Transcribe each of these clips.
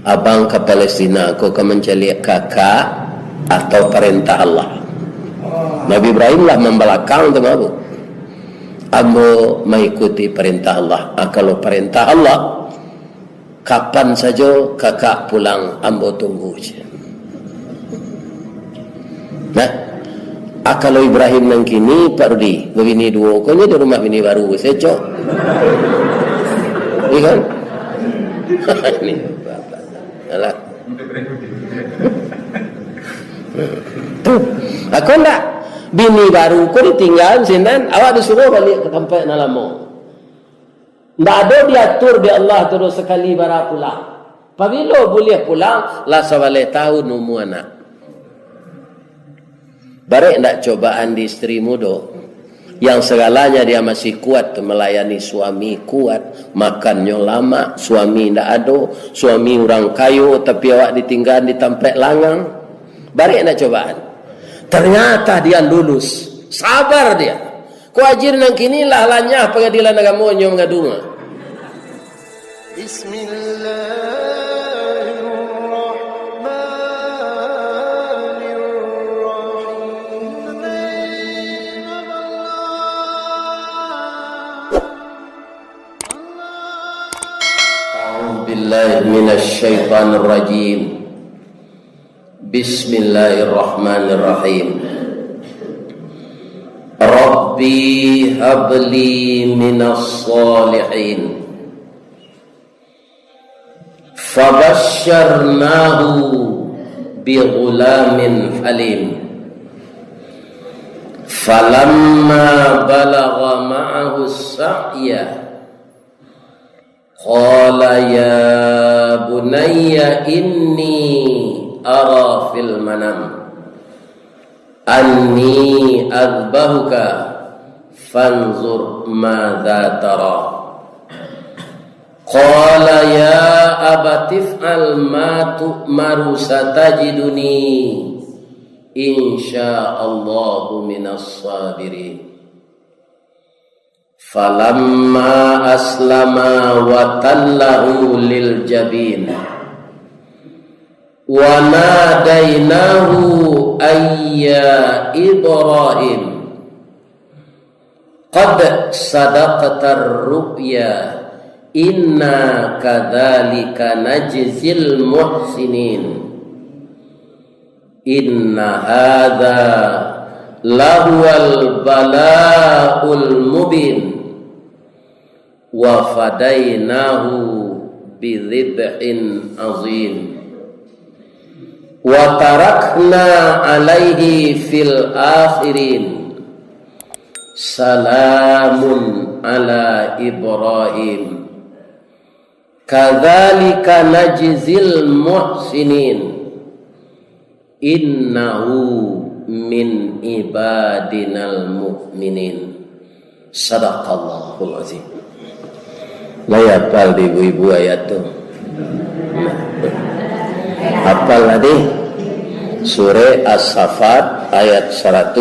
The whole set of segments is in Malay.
Abang ke Palestina, aku akan mencari kakak atau perintah Allah. Nabi Ibrahim lah membelakang untuk aku. Ambo mengikuti perintah Allah. Kalau perintah Allah, kapan saja kakak pulang, ambo tunggu je. Nah, kalau Ibrahim nang kini Pak Rudi, bini dua, kau ni di rumah bini baru, saya cok. Iya kan? Ini alah. Tuh, aku nak bini baru kau ditinggal sinan, awak disuruh balik ke tempat nalamo. Ndak ada diatur di Allah terus sekali bara pulang. Apabila boleh pulang, lah sebalik tahu numu anak. Baik ndak cobaan di isteri muda yang segalanya dia masih kuat melayani suami, kuat makannya lama, suami ndak ada, suami orang kayu tapi awak ditinggal di tempat langang. Baik ndak cobaan. Ternyata dia lulus, sabar dia. Ku ajir nang kini lah lanyah pengadilan agama nyo ngadunga. Bismillah. Billahi minasyaitonir rajim. Bismillahirrahmanirrahim. Rabbi habli minas salihin. Fabasyarnahu bighulamin halim. Falamma balagha ma'ahu as-sa'ya qala ya bunayya inni ara fil manam anni adbahuka fanzur madza tara qala ya abati if'al ma tu'maru satajiduni insyaallahu minas sabirin. Falamma aslama wa tallahu lil jabin wa nadainahu ayya Ibrahim qad sadaqtar ru'ya inna kadzalika najzil muhsinin inna hadza lahuwal bala'ul mubin wa fadainahu bidhibhin azim wa tarakna alaihi fil akhirin salamun ala Ibrahim kadzalika najzil muhsinin innahu min ibadinal mu'minin. Sadaqallahul azim. Layapal di ibu-ibu ayat tu. Hafal tadi surah As-Saffat ayat 100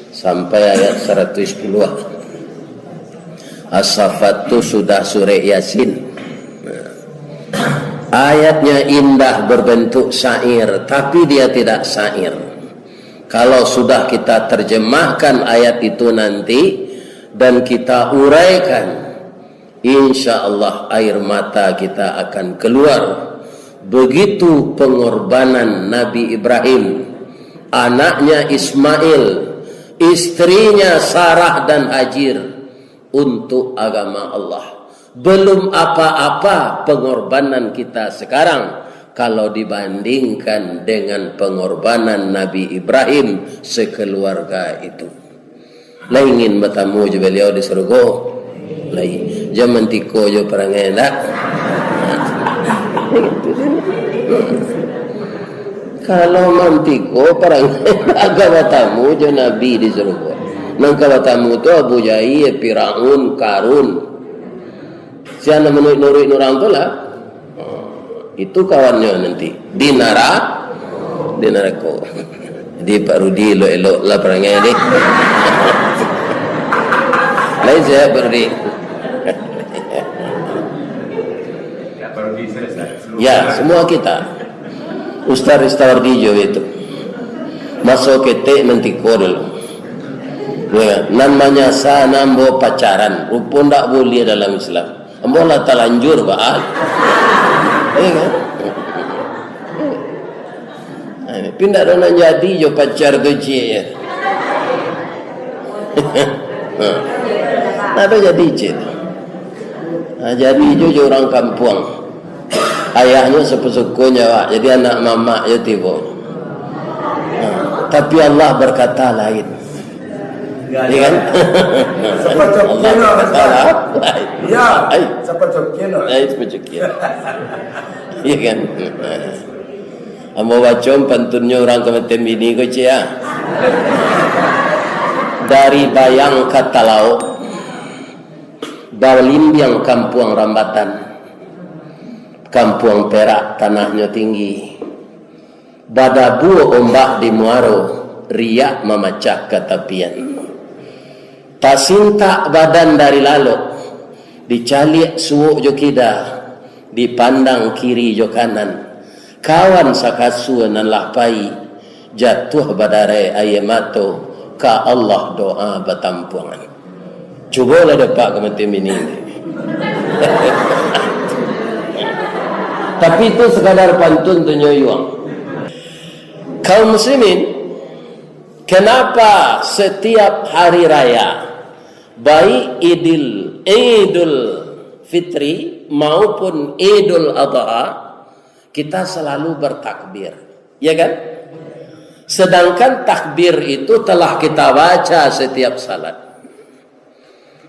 sampai ayat 110. As-Saffat tu sudah surah Yasin. Ayatnya indah berbentuk syair, tapi dia tidak syair. Kalau sudah kita terjemahkan ayat itu nanti dan kita uraikan, insya Allah air mata kita akan keluar. Begitu pengorbanan Nabi Ibrahim, anaknya Ismail, istrinya Sarah dan Hajar untuk agama Allah. Belum apa-apa pengorbanan kita sekarang kalau dibandingkan dengan pengorbanan Nabi Ibrahim sekeluarga itu. Lain bertemu je beliau di surga. Lain zaman tiko je perangai tak. Kalau mantiko perangai agak bertemu je Nabi di surga. Nang bertemu tu Abu Jahil, Firaun, Karun. Siapa menurut orang tu lah. Itu kawannya nanti di neraka. Jadi Pak Rudi elok-elok lah perangai ni. Lain saya Pak Rudi. Pak Rudi selesai. Ya, semua kita. Ustaz Wardijo itu masuk ketik mentiko dulu. Ya, namanya sana ambo pacaran, rupun tak boleh dalam Islam. Ambo lah terlanjur baal. kan? Pindah dona jadi jo pacar kecil ya. Ada jadi cik. Jadi jo orang kampung. Ayahnya sepusukunya Pak, jadi anak mama ya tiba. Tapi Allah berkata lain. Ya kan? Allah berkata lain. Ya, seperti itu. Iya kan? Amo bacom pantunnya orang kematian bini ko cia. Dari Bayang ke Talau, Balimbiang Kampung Rambatan, Kampung Perak tanahnya tinggi. Badabu ombak di Muaro, riak memecah ke tepian. Tasintak badan dari lalu, dicalik suuk jo kida, dipandang kiri jo kanan. Kawan sakasu nan lahpai, jatuh badare ayemato, ka Allah doa batampungan. Cubalah dapat kematian ini. Tapi itu sekadar pantun tunyoyuang. Kaum muslimin, kenapa setiap hari raya, baik Idul Fitri maupun Idul Adha, kita selalu bertakbir, ya kan? Sedangkan takbir itu telah kita baca setiap salat,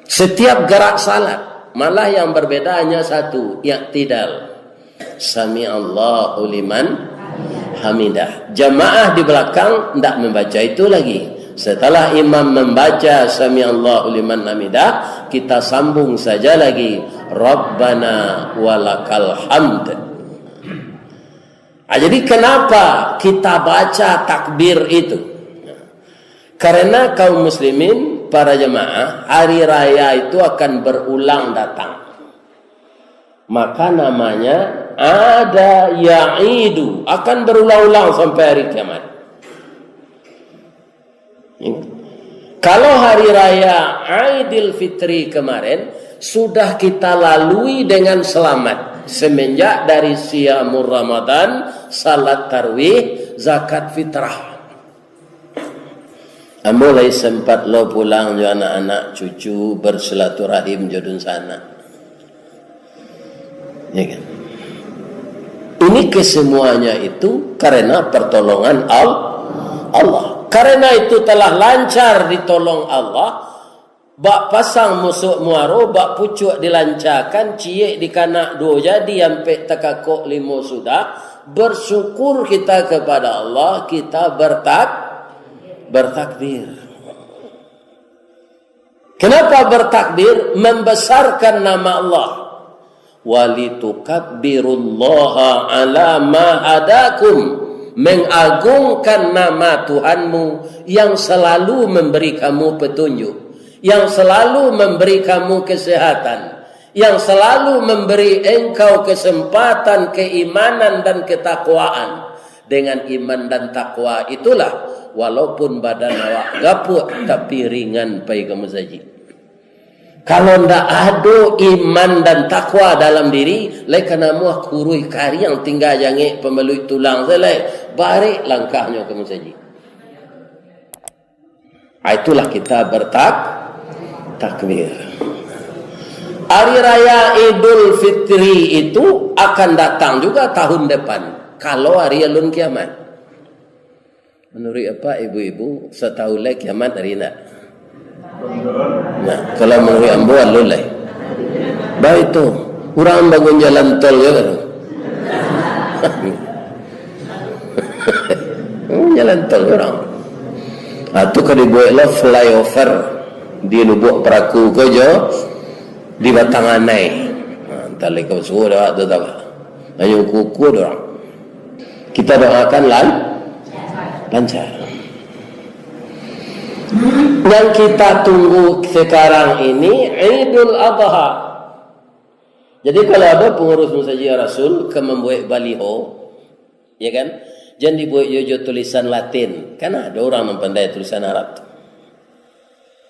setiap gerak salat. Malah yang berbeda hanya satu, i'tidal. Sami Allahu liman hamidah. Jamaah di belakang tidak membaca itu lagi. Setelah imam membaca Sami Allahu liman hamidah, kita sambung saja lagi Rabbana walakal hamd. Jadi kenapa kita baca takbir itu? Karena kaum muslimin, para jemaah, hari raya itu akan berulang datang. Maka namanya ada ya'idu, akan berulang-ulang sampai hari kiamat. Kalau hari raya Aidil Fitri kemarin sudah kita lalui dengan selamat. Semenjak dari Siyamul Ramadan, salat tarawih, zakat fitrah. Mulai sempat lo pulang jo anak-anak cucu bersilaturahim jodun sana. Ya kan? Ini kesemuanya itu karena pertolongan Allah. Karena itu telah lancar ditolong Allah. Bak pasang musuh muaro, bak pucuk dilancarkan, ciek di kanak dua jadi, sampai tekakok limo sudah. Bersyukur kita kepada Allah, kita bertakbir. Kenapa bertakbir? Membesarkan nama Allah. Walitukabbirullaha ala ma hadakum. Mengagungkan nama Tuhanmu yang selalu memberi kamu petunjuk, yang selalu memberi kamu kesehatan, yang selalu memberi engkau kesempatan keimanan dan ketakwaan. Dengan iman dan takwa itulah, walaupun badan awak gapuk tapi ringan pai kamu saji. Kalau ndak ada iman dan takwa dalam diri, lai kana muah kurui kari yang tinggal jange pemelui tulang selai, balik langkahnya kamu saji. Itulah kita takbir. Hari raya Idul Fitri itu akan datang juga tahun depan. Kalau hari alun kiamat. Menurut apa ibu-ibu, setahun lagi kiamat hari nak? Nah, kalau menurut ambo alun lagi. Baik itu, orang bangun jalan tol ya kan? Jalan tol orang. Itu kalau dibuatlah flyover di Lubuk Peraku kojo di Batanganai. Tali kau suruh dah tu tak? Hanya kuku orang. Kita doakan lancar. Yang kita tunggu sekarang ini Idul Adha. Jadi kalau ada pengurus Musajid Rasul ke membuat baliho, ya kan? Jangan dibuat jojo tulisan Latin. Kan ada orang yang pandai tulisan Arab.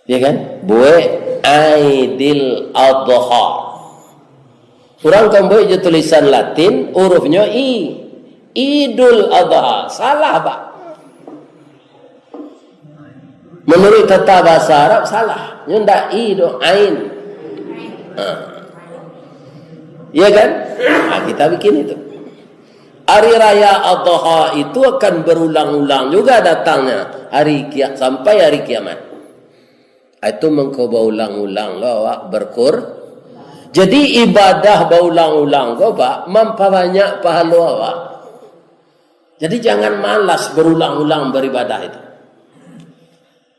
Ya kan? Buat Aidil Adha. Orang kan buat jojo tulisan Latin, hurufnya I. Idul Adha. Salah, Pak. Menurut tata bahasa Arab salah. Ndak I do Ain. Ya kan? Nah, kita bikin itu. Hari Raya Adha itu akan berulang-ulang juga datangnya sampai hari kiamat. Itu mengko berulang-ulang lo awak berkur. Jadi ibadah berulang-ulang go Pak memperbanyak pahala awak. Jadi jangan malas berulang-ulang beribadah itu.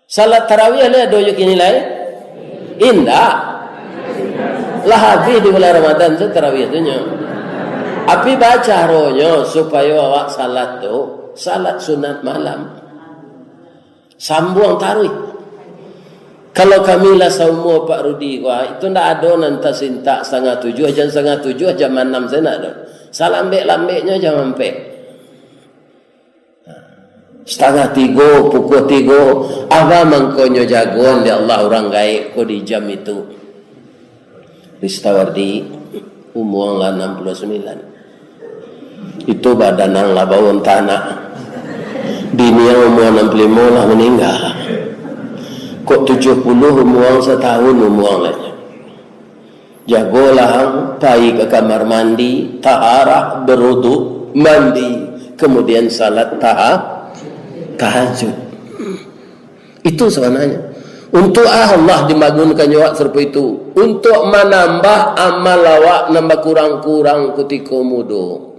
Salat tarawih ada dojo nilai indah. Lah habis di bulan Ramadan tu tarawih tu nya. Api baca rohnya supaya awak salat tu salat sunat malam. Sambung tarawih. Kalau kami lah semua Pak Rudi, wah itu ndak ada nanti sinta 6:30 jam 6:30 jam 6 saya nak ada. Salam lambeknya jam 4. 2:30 pukul 3 apa mangkonyo jagoan di Allah orang gaib ko di jam itu. Ristawardi umur lah 69. Itu badanang lah bawon tanah. Bini umur 65 lah meninggal. Kok 70 umur setahun umur lah. Jagolah pai ke kamar mandi, taharah, berudu, mandi, kemudian salat tahajud. Itu sebenarnya. Untuk Allah dibangunkan awak seperti itu. Untuk menambah amal awak nambah kurang-kurang ketika muda.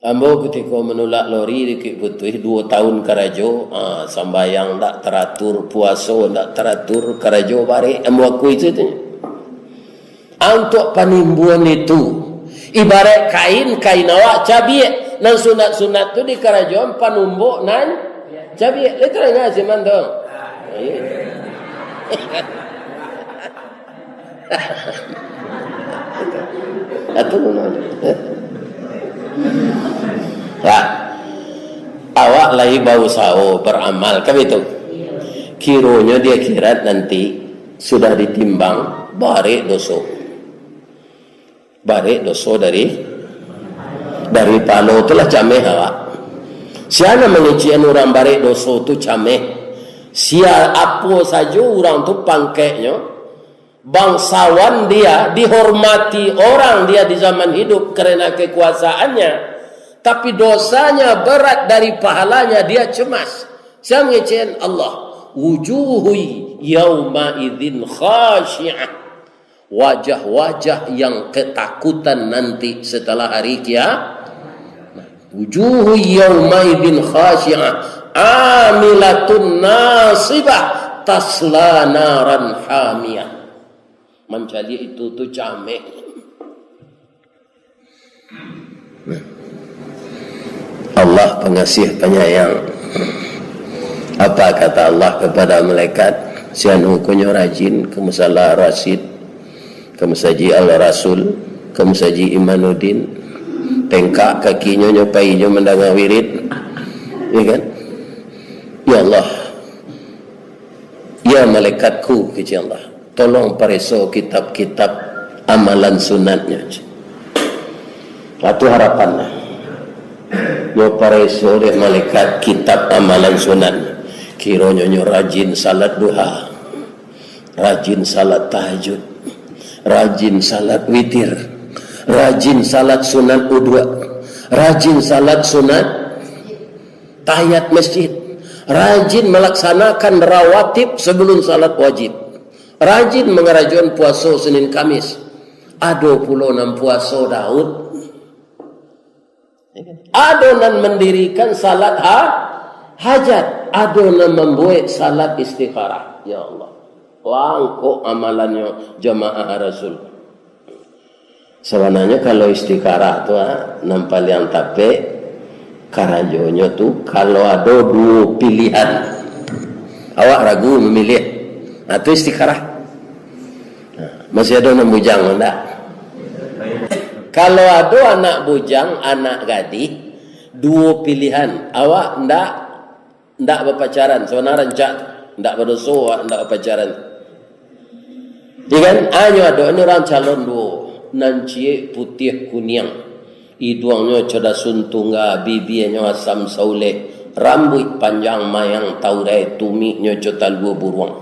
Ambo ketika menolak lori dikit butuh 2 tahun karajo, sambayang tak teratur, puasa tak teratur, karajo bare ambo aku itu. Untuk penimbuan itu ibarat kain awak cabiak nan sunat-sunat tu di karajo panumbuk nan cabiak. Letra ngaji mandong. Ya, awak lagi bau sao beramal kan itu. Kironya dia kira nanti sudah ditimbang barek dosa dari palo itulah cameh awak. Siapa mengician orang barek dosa tu cameh. Sia apa saja orang tu pangkainya, bangsawan dia, dihormati orang dia di zaman hidup kerana kekuasaannya, tapi dosanya berat dari pahalanya dia cemas. Saya mengecewakan Allah. Wujuhu yauma idzin khashi'ah. Wajah-wajah yang ketakutan nanti setelah hari kiamat. Wujuhu yauma idzin khashi'ah. Amilatun nasibah tasla naran hamiyah. Mencari itu tu cameh. Allah pengasih penyayang. Apa kata Allah kepada malaikat? Sianu kunyo rajin ke musalla Rasid, ke Masjid Al-Rasul, ke Masjid Imanuddin, tengkak kakinya nyopainya mendengar wirid. Ya kan? Ya Allah, ya malaikatku kata Allah, tolong pareso kitab-kitab amalan sunatnya. Itu harapannya. Yo pareso deh malaikat kitab amalan sunatnya. Kironya nyo rajin salat duha, rajin salat tahajud, rajin salat witir, rajin salat sunat udwa, rajin salat sunat tahiyat masjid, rajin melaksanakan rawatib sebelum salat wajib, rajin mengerajuan puasa Senin Kamis, ada pula 6 puasa Daud, ada nan mendirikan salat hajat, ada nan membuat salat istikharah. Ya Allah, wangko amalannya jamaah Rasul. Sebenarnya kalau istikharah tu nampal yang tape karajonya tu kalau ada 2 pilihan, awak ragu memilih, itu istikharah. Masih ada 6 bujang enggak? Kalau ada anak bujang, anak gadis, dua pilihan. Awak ndak berpacaran. Sebenarnya ndak berdosa, ndak berpacaran. Ikan anyo ada ini orang calon dua. Nancie putih kuning. Hidungnya cerdas suntunga, bibirnya asam sauleh. Rambut panjang mayang taurai tumiknya jotal dua buruang.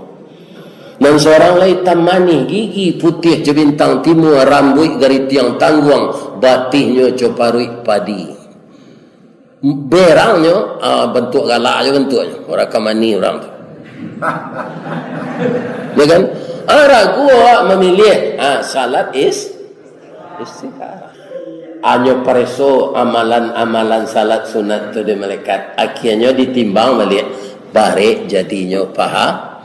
Dan seorang lain hitam manis, gigi putih je bintang timur, rambut garis tiang tangguang, batihnya coparui padi. Berangnya bentuk galak aja bentuknya. Orang kamani orang tu. Ya kan? Ragu awak memilih salat istikharah. Anyo pareso amalan-amalan salat sunat tu di malaikat. Akhirnya ditimbang balik. Barek jadinya paha.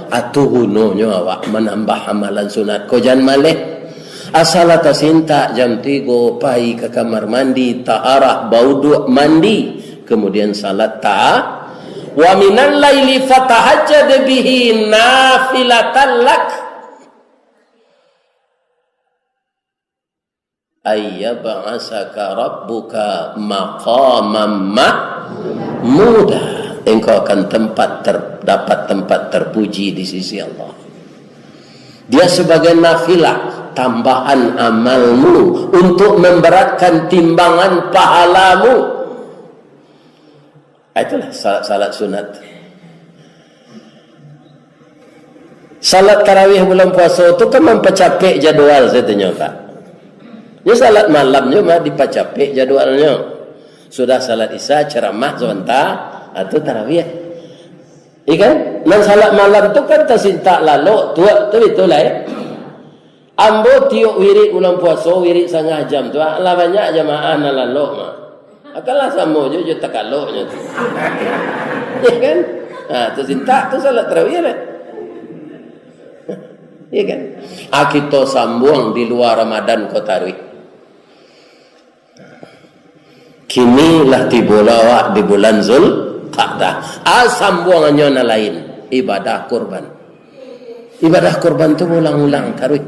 Atau gunanya awak menambah amalan sunat. Kau jangan malih. Asal atas cinta jam 3 pai ke kamar mandi. Taharah bauduk mandi. Kemudian salat wa minal laili fatahajjad bihi nafilatan lak. Ayyab'asaka rabbuka maqaman mahmuda. Engkau akan dapat tempat terpuji di sisi Allah. Dia sebagai nafilah, tambahan amalmu untuk memberatkan timbangan pahalamu. Itulah salat sunat. Salat tarawih bulan puasa itu kan mempecapek jadual saya tanya Pak. Ini salat malamnya mah dipacapek jadwalnya. Sudah salat isya ceramah sebentar atau tarawih. Ikan nan salat malam tu kan tersintak lalu tua tu betul lah ya. Ambo tiup wirid bulan puasa wirid 1/2 jam tu lah banyak jamaah nan lalu mah. Akalah sama je takaloknya tu. Ya kan? Tersintak tu salat tarawih lah. Ya kan? Kita sambung di luar Ramadan kau tarawih. Kinilah tibulawak di bulan Zulqa'dah. Sambungannya na lain. Ibadah kurban. Ibadah kurban tu ulang-ulang tarawih.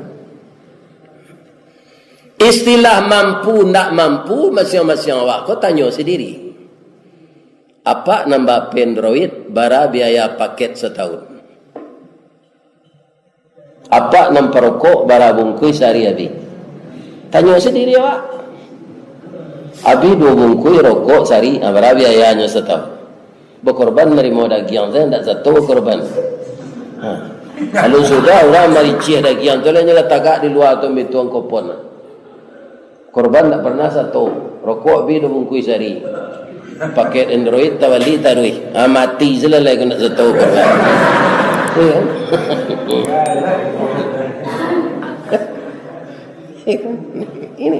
Istilah mampu tak mampu masing-masing awak kau tanya sendiri. Apa nambah Android bara biaya paket setahun? Apa nambah rokok bara bungkus sehari-hari? Tanya sendiri awak. Abi 2 bungkus rokok sehari, berapa biayanya setahun? Berkorban menerima daging saya tidak satu berkorban. Kalau sudah orang mericih daging tu lainnya letak di luar tu bituang kopon. Korban tak pernah satu. Rokok abi 2 bungkus sehari. Paket Android tawali taruih. Mati selesai kena satu korban. Ini.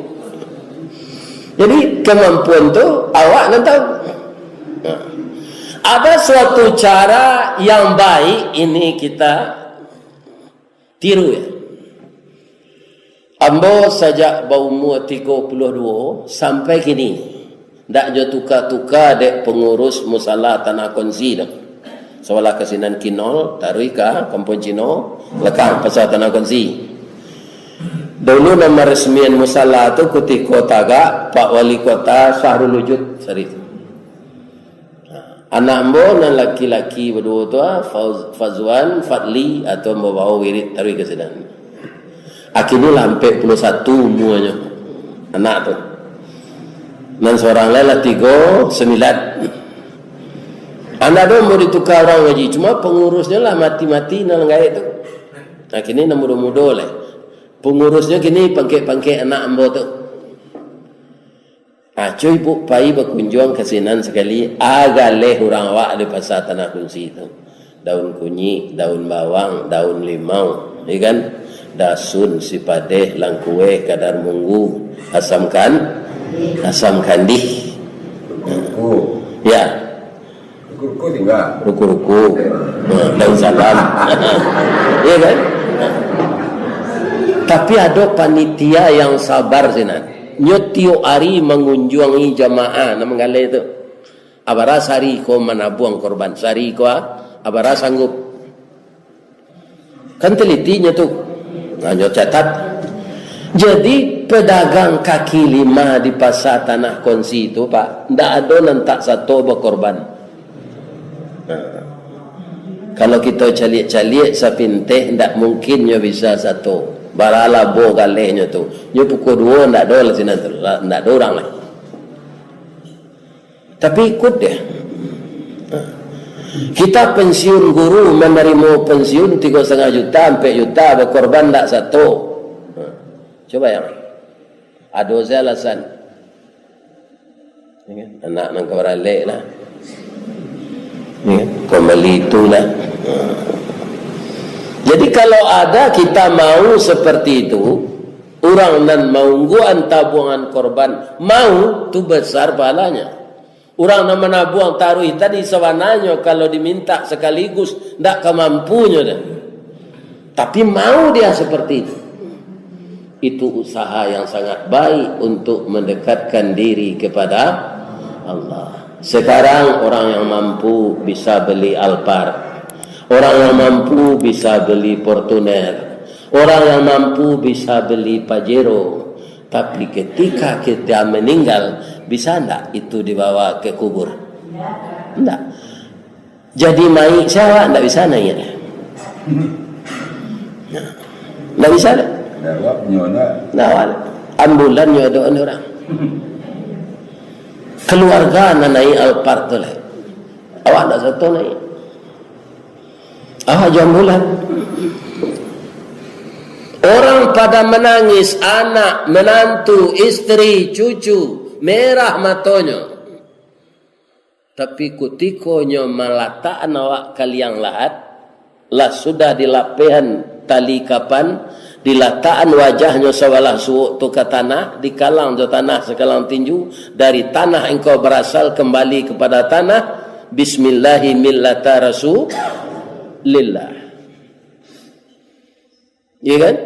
Jadi kemampuan tu awak nak tahu. Ada suatu cara yang baik ini kita tiru ya. Ambo sejak berumur 32 sampai kini tak je tukar-tukar dek pengurus musala tanah kongsi dah. Seolah kesinan Kinol, Taruika, Kampung Cino, lekang pasal tanah kongsi. Dulu nama resmian musala tu kuti kota gak Pak Wali Kota Syahrul Wujud sari. Anak mbo dan laki-laki berdua tu Fazwan, Fadli atau membawa wirid taruh ke sedang. Akhirnya lampai 21 umurannya anak tu. Dan seorang lain lah 9. Anak tu mau ditukar orang ngaji, cuma pengurusnya lah mati-mati nang gaya tu. Akhirnya nak muda-muda lah. Pengurusnya kini pangkek-pangkek anak ambo tu. Cuy bu pai berkunjung ke sinan sekali agaleh orang awak di pasar tanah kunci tu. Daun kunyit, daun bawang, daun limau, ya kan? Dasun, sipadeh, langkue, kadar munggu, asam kandih. Ya. Ruku-ruku tinggal. Ruku-ruku. Daun salam. Ya kan? Tapi ada panitia yang sabar sinan. Nyotio hari mengunjungi jamaah nama galai itu. Abara sari ko manabuang korban sari ko abara sanggup. Kan telitinya tu. Nyot catat. Jadi pedagang kaki lima di pasar Tanah Konsi itu Pak, ndak ada nantak satu berkorban. Kalau kita caliak-caliak sapinteh, ndak mungkin nyo bisa satu. Barala bo galehnya tu. Nyo pukul 2 ndak ada lah sini, ndak ada orang lah. Tapi ikut dia. Kita pensiun guru menerima pensiun 3,5 juta, 4 juta, berkorban ndak satu. Coba yang ada alasan. Anak nang kebaralik lah. Kembali itulah. Jadi kalau ada kita mau seperti itu, orang nan maungguan tabuangan korban, mau tu besar pahalanya. Orang nak menabuang taruh tadi sawananya kalau diminta sekaligus ndak kemampunya dah. Tapi mau dia seperti itu. Itu usaha yang sangat baik untuk mendekatkan diri kepada Allah. Sekarang orang yang mampu bisa beli Alphard, orang yang mampu bisa beli Fortuner, orang yang mampu bisa beli Pajero. Tapi ketika kita meninggal, bisa enggak itu dibawa ke kubur? Enggak. Jadi mayit siapa? Enggak bisa naik. Enggak bisa. Nah, ambulannya ada orang. Keluarga nak naik Alphard tu lah. Awak tak satu naik. Awak jual ambulan. Orang pada menangis, anak, menantu, isteri, cucu, merah matanya. Tapi kutikonya melataan awak kaliang lahat, lah sudah dilapihan tali kapan, dilataan wajahnya sewalah suuk tu ke tanah, dikalang tu tanah sekalang tinju, dari tanah engkau berasal kembali kepada tanah. Bismillahi millata rasulillah. Ya kan?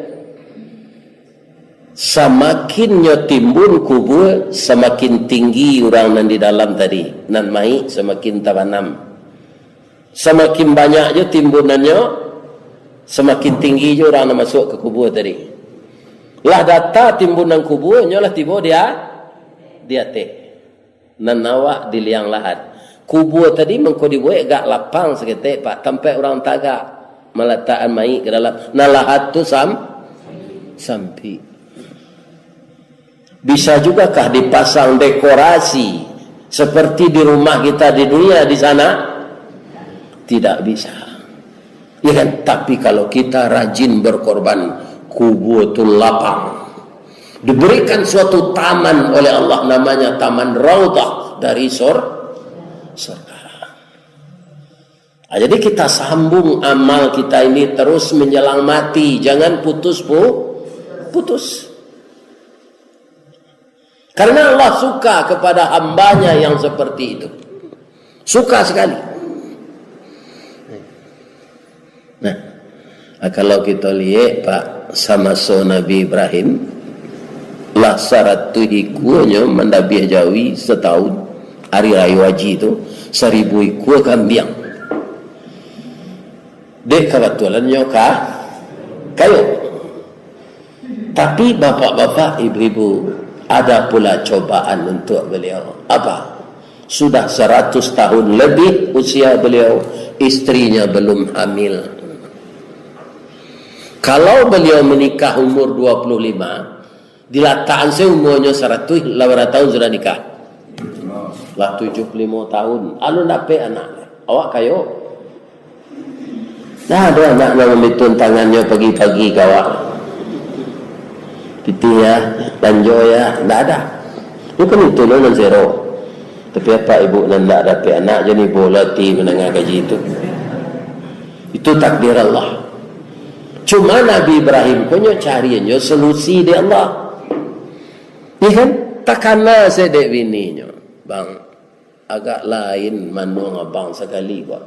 Semakinnya timbun kubur, semakin tinggi orang nan di dalam tadi, nan mai semakin tabanam. Semakin banyaknya timbunannya, semakin tinggi je orang nak masuk ke kubur tadi. Lah data timbunan kuburnya lah tiba dia teh. Nan awak di liang lahat. Kubur tadi mengko dibuat gak lapang seketik Pak, tempat orang tagak meletakkan mai ke dalam. Nah lahat tu sampai. Bisa juga kah dipasang dekorasi seperti di rumah kita di dunia di sana? Tidak bisa. Ya kan? Tapi kalau kita rajin berkorban, kubur itu lapang. Diberikan suatu taman oleh Allah, namanya Taman Raudhah dari surga. Nah, jadi kita sambung amal kita ini terus menjelang mati. Jangan putus. Karena Allah suka kepada hambanya yang seperti itu. Suka sekali. Nah, kalau kita lihat Pak, sama Nabi Ibrahim, lah syarat tu ikunya mendabiah jawi setahun, hari raya haji itu 1000 iku kambing. Dek kebetulannya kayu. Tapi bapak-bapak, ibu-ibu, ada pula cobaan untuk beliau. Apa? Sudah 100 tahun lebih usia beliau, istrinya belum hamil. Kalau beliau menikah umur 25, dilataan saya umurnya 100, 8 tahun sudah nikah. Lah 75 tahun. Alun dapat anak. Awak kayo? Nah, ada anak yang memitun tangannya pagi-pagi kawak. Piti ya, lanjo ya, tidak ada. Itu kan itu loh nan zero. Tapi apa ibu nan tidak dapat anak jadi bola ti menengah gaji itu. Itu takdir Allah. Cuma Nabi Ibrahim punya carinya solusi di Allah. Ini kan takana saya dek bininya, bang. Agak lain manuang abang sekali buat.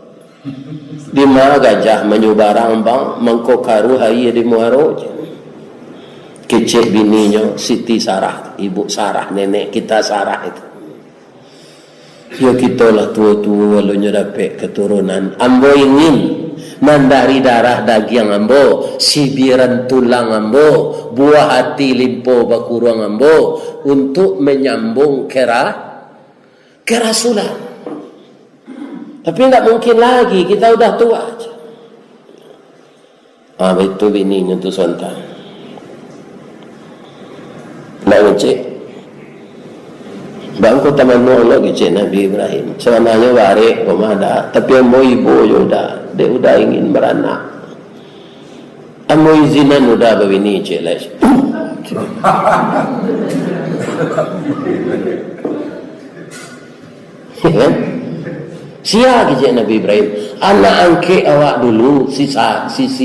Di mana gajah menyubarang bang, mengkokaru hai di muaro. Kecil bininya Siti Sarah, ibu Sarah, nenek kita Sarah itu. Ya kita lah tua-tua walau dapat keturunan. Ambo ingin nan dari darah daging ambo, sibiran tulang ambo, buah hati limpo bakuruang ambo, untuk menyambung kerasulan. Tapi tak mungkin lagi, kita udah tua aja. Itu bininya tu sontak. Nak ngecek. Bangku taman Allah ngecek Nabi Ibrahim. Sebenarnya warik rumah dah, tapi mau ibu juga dia udah ingin beranak. Amo izinan udah begini cek lah. Ya? Sia kecek Nabi Ibrahim. Anak angke awak dulu si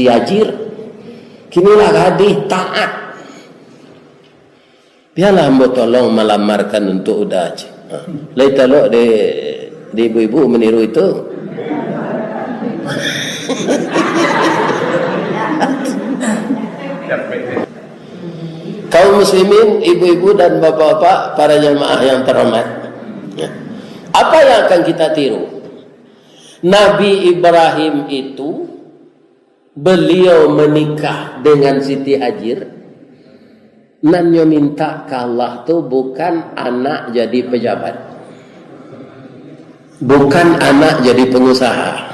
Hajir. Kinilah gadis taat. Biarlah hamba tolong melamarkan untuk udah aja. Lai talok di ibu-ibu meniru itu. Kaum muslimin, ibu-ibu dan bapak-bapak, para jemaah yang terhormat. Apa yang akan kita tiru? Nabi Ibrahim itu beliau menikah dengan Siti Hajar. Nanyo minta ke Allah tu bukan anak jadi pejabat, bukan anak jadi pengusaha,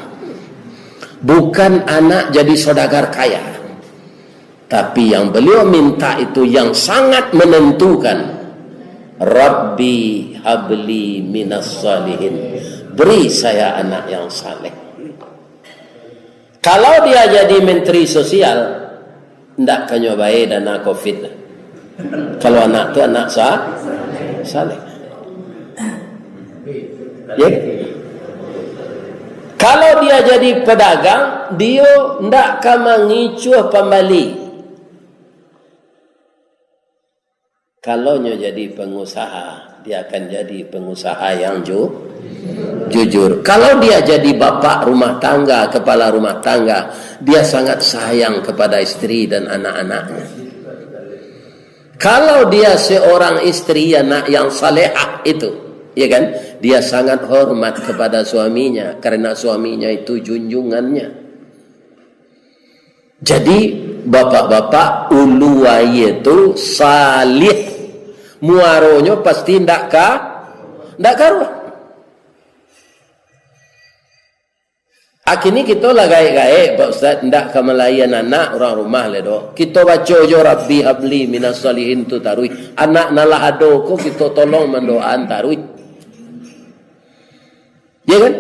bukan anak jadi saudagar kaya, tapi yang beliau minta itu yang sangat menentukan. Rabbi habli minas salihin, beri saya anak yang saleh. Kalau dia jadi menteri sosial, ndak kenyobai dana COVID. Kalau anak tu anak saleh. Ya. Kalau dia jadi pedagang, dia ndak akan mengicuh pembeli. Kalau dia jadi pengusaha, dia akan jadi pengusaha yang jujur. Kalau dia jadi bapak rumah tangga, kepala rumah tangga, dia sangat sayang kepada istri dan anak-anaknya. Kalau dia seorang istri anak yang salehah itu, ya kan, dia sangat hormat kepada suaminya karena suaminya itu junjungannya. Jadi bapak-bapak uluwai itu salih, muaronyo pasti ndak karuan. Akhirnya kita lah gaik-gaik Pak Ustaz, ndak ke melayan anak orang rumah le dok. Kita baca jo Rabbi habli minas salihin tu tarui. Anak nalah ado ko kita tolong mendoaan tarui. Ya kan?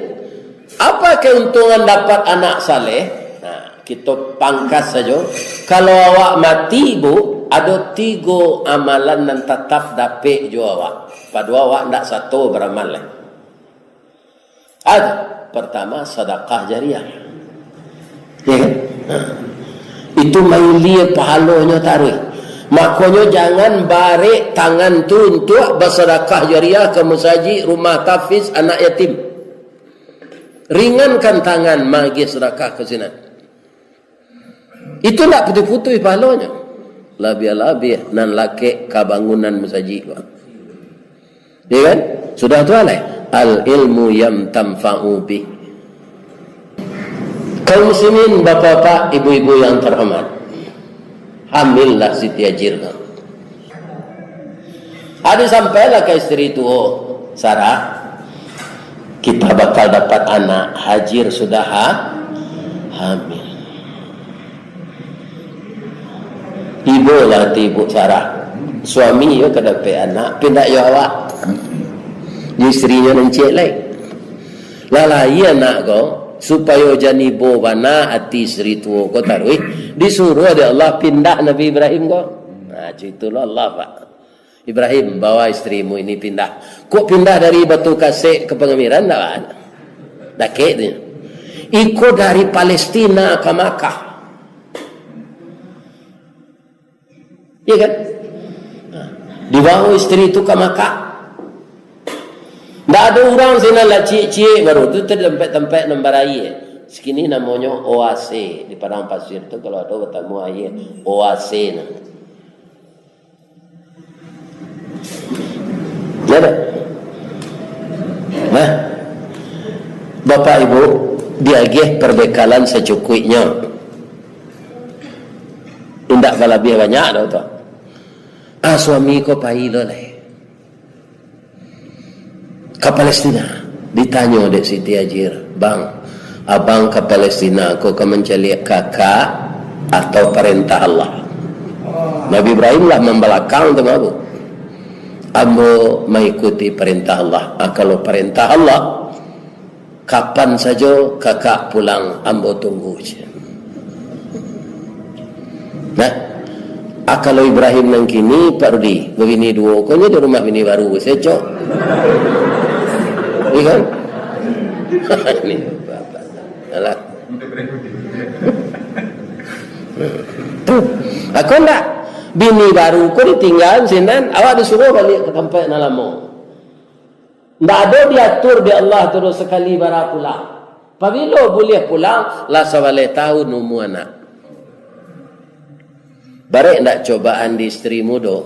Apa keuntungan dapat anak saleh? Nah, kita pangkas saja. Kalau awak mati bu, ada 3 amalan yang tetap dapat jo awak. Padahal awak ndak satu beramal lah. Ada. Pertama, sedekah jariah. Ya kan? Itu mailia pahalonya taruh. Makanya jangan barik tangan tu untuk bersedekah jariah ke masjid, rumah tahfiz, anak yatim. Ringankan tangan magi sedekah ke sini. Itu nak putih-putih pahalonya. Labia-labia nan laki kebangunan masjid. Ya kan? Sudah tu alai. Al-ilmu yang tanfa'u bih. Kaum muslimin, bapak-bapak, ibu-ibu yang terhormat, hamillah Siti Hajar. Ada sampailah ke istri itu, Sarah, kita bakal dapat anak. Hajar sudah hamil. Ibu lah ibu Sarah, suami yo kedapat anak, pindah yo awak. Istrinya mencek lain. Lala iya nak ko supaya jani bo bana hati istri tu ko tarui disuruh ada Allah pindah Nabi Ibrahim ko. Nah, itulah Allah Pak. Ibrahim bawa istrimu ini pindah. Kok pindah dari Batu Kasih ke Pengemiran tak ada. Dakek tu. Ikut dari Palestina ke Makkah. Iya kan? Dibawa istri itu ke Makkah. Tak ada orang sana lah cik-cik baru tu tempat-tempat nombor air. Sekini namanya oase di padang pasir tu kalau ada bertemu air oase nah. Ya tak? Nah, Bapak Ibu, diagih perbekalan secukupnya. Tidak lebih banyak dah tu. Suami ko pahilo lah. Ke Palestina. Ditanya dek Siti Hajir, bang, abang ke Palestina ko ke mencari kakak atau perintah Allah? Nabi Ibrahim lah membelakang tu abu. Ambo mengikuti perintah Allah. Kalau perintah Allah, kapan saja kakak pulang, ambo tunggu je. Nah, kalau Ibrahim nang kini Pak Rudi, bini dua, kau ni di rumah bini baru, saya cok. Ini kan? Ini bapak. Alah. Tuh, aku nak bini baru, kau ditinggal sinan, awak disuruh balik ke tempat nalamu. Tak ada diatur di Allah terus sekali bara pulang. Apabila boleh pulang, lah sebalik tahun umur anak. Baik nak cobaan di isteri muda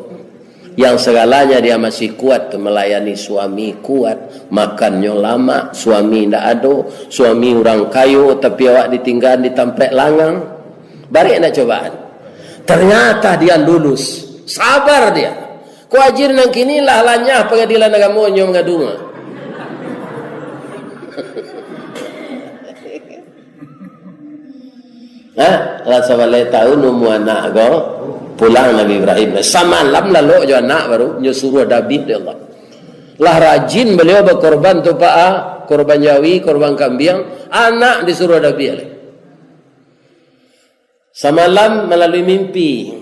yang segalanya dia masih kuat melayani suami, kuat, makannya lama, suami tidak ada, suami orang kayu tapi awak ditinggal di tempat langang. Baik nak cobaan. Ternyata dia lulus, sabar dia. Ku ajir nang kini lah lanyah pengadilan agama nyo mengadunga. Rasa balik tahun umur anak ko pulang Nabi Ibrahim samalam lalu jo anak baru nyo suruh David dia Allah lah rajin beliau berkorban tu pak, korban jawi, korban kambing, anak disuruh David. Samalam melalui mimpi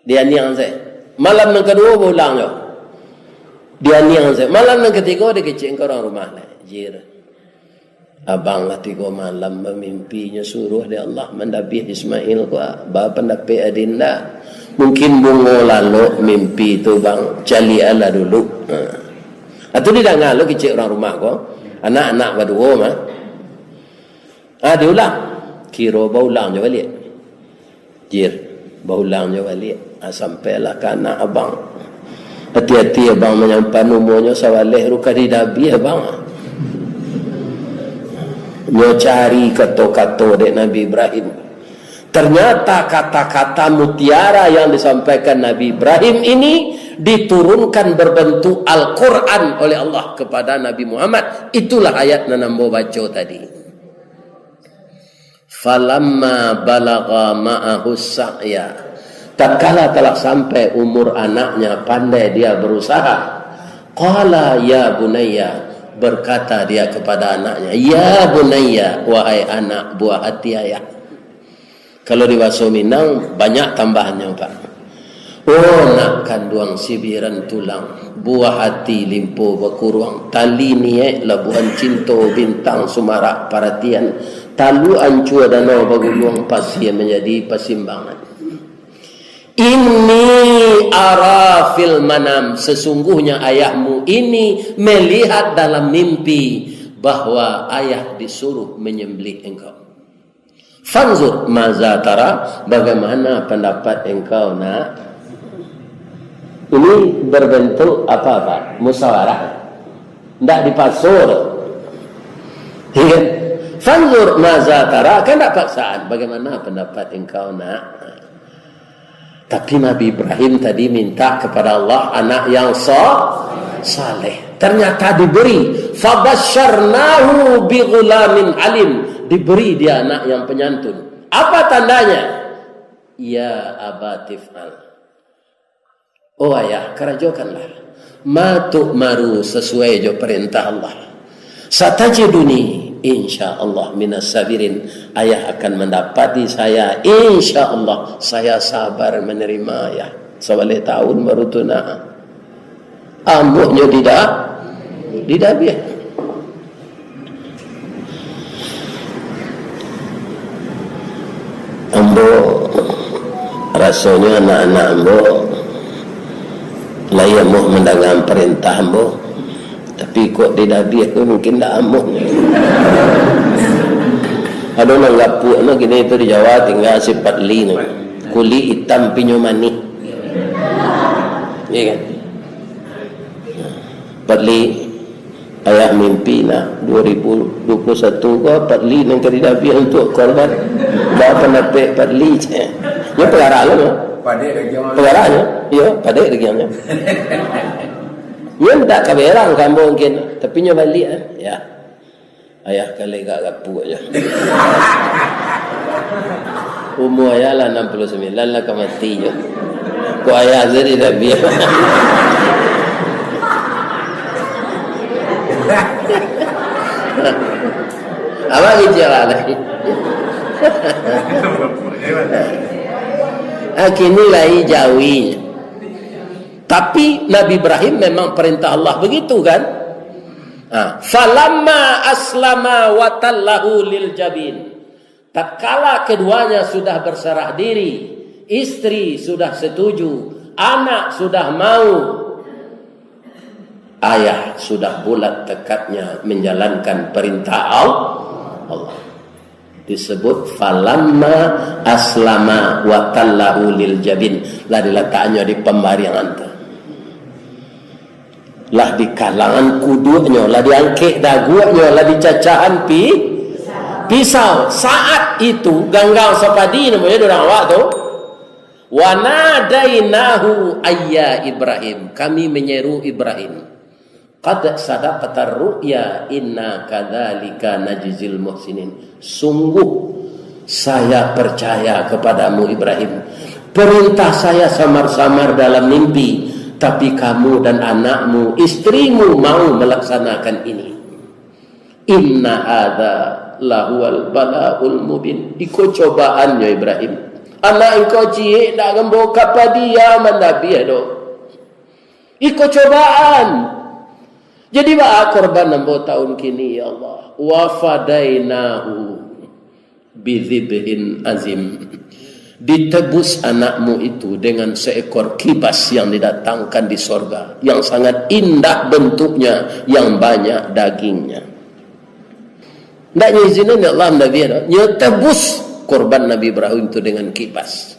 dia niang saya, malam yang kedua pulang jo dia niang saya, malam yang ketiga dia kecil ke orang rumah lah jir. Abang lah 3 malam bermimpinya suruh dia Allah mendapih Ismail ko bapa dapat adinda. Mungkin bungo lalu mimpi tu bang cali ala dulu. Atau dia dah ngalu kecil orang rumah ko. Anak-anak berdua mah. Dia ulang. Kira baulang je balik. Jir, baulang je balik. Sampailah ke anak abang. Hati-hati abang menyampan umurnya sawaleh ruka di dabi abang. Nyo cari kata-kata dari Nabi Ibrahim. Ternyata kata-kata mutiara yang disampaikan Nabi Ibrahim ini diturunkan berbentuk Al-Quran oleh Allah kepada Nabi Muhammad. Itulah ayat yang nambo baca tadi. Falamma balagha ma'ahu sa'ya. Tatkala telah sampai umur anaknya, pandai dia berusaha. Qala ya bunayya. Berkata dia kepada anaknya, ya bunayya, wahai anak buah hati ayah. Kalau di bahasa Minang banyak tambahannya pak. Oh nak kanduang sibiran tulang, buah hati limpo berkurang, tali niek labuhan cinta bintang sumarak perhatian, talu ancua danau baguluang pasir menjadi pasimbangan. Ini arafil manam, sesungguhnya ayahmu ini melihat dalam mimpi bahwa ayah disuruh menyembelih engkau. Fanzur maza tara, bagaimana pendapat engkau nak? Ini berbentuk apa? Musyawarah. Tidak dipasur. Fanzur maza tara, kan tak paksaan. Bagaimana pendapat engkau nak? Tapi Nabi Ibrahim tadi minta kepada Allah anak yang saleh. Ternyata diberi. Fabasyarnahu bighulamin alim. Diberi dia anak yang penyantun. Apa tandanya? Ya abatif'al. Oh ayah, kerjakanlah. Ma tu'maru sesuai jo perintah Allah. Satajiduni insyaallah minas sabirin. Ayah akan mendapati saya insyaallah. Saya sabar menerima ayah. Sebalik tahun baru tunah. Ambuknya tidak biar. Ambo rasanya anak-anak ambo layak mau mendengar perintah ambo. Tapi kok di dabi aku mungkin tak amuh. Ada orang gapuk no gini itu di Jawa tinggal sifat li no. Kuli hitam pinyo manis. Iya kan? Patli ayah mimpi nak 2021 ko 4 li nang kari Nabi untuk korban berapa napek 4 li je ya perkara lo Pada lagi orang. perkaranya ya pada regiannya ya tak kaberang kamu mungkin tapi nya balik ya ayah kali gak gapu aja umur ayah lah 69 lah kemati je ko ayah jadi Nabi apa bicara lagi? Kini lagi jauhi. Tapi Nabi Ibrahim memang perintah Allah begitu kan? Falamma aslama wa tallahu lil jabin. Tatkala keduanya sudah berserah diri, istri sudah setuju, anak sudah mau, ayah sudah bulat tekadnya menjalankan perintah Allah. Disebut falamma aslama wa tallahu lil jabin. Lah diletaknya di pembariangan tu. Lah di kalangan kudunya, lah diangkek dagunya, lah dicacahan pisau. Saat itu ganggal sapadi namanya orang awak tu. Wa nadainahu ayya Ibrahim. Kami menyeru Ibrahim. Qad sadaqata ru'ya inna kadzalika najzil muhsinin. Sungguh saya percaya kepadamu Ibrahim. Perintah saya samar-samar dalam mimpi, tapi kamu dan anakmu, istrimu mau melaksanakan ini. Inna hadza lahuwal balaul mubin. Iko cobaannya Ibrahim. Anak engkau ciek nak gembo kapadia manabi ado. Iko cobaan. Jadi ba'a korban 6 tahun kini ya Allah. Wa fadainahu bizibhin azim. Ditebus anakmu itu dengan seekor kibas yang didatangkan di sorga, yang sangat indah bentuknya, yang banyak dagingnya. Tak izinin Allah Nabi, tebus korban Nabi Ibrahim itu dengan kibas.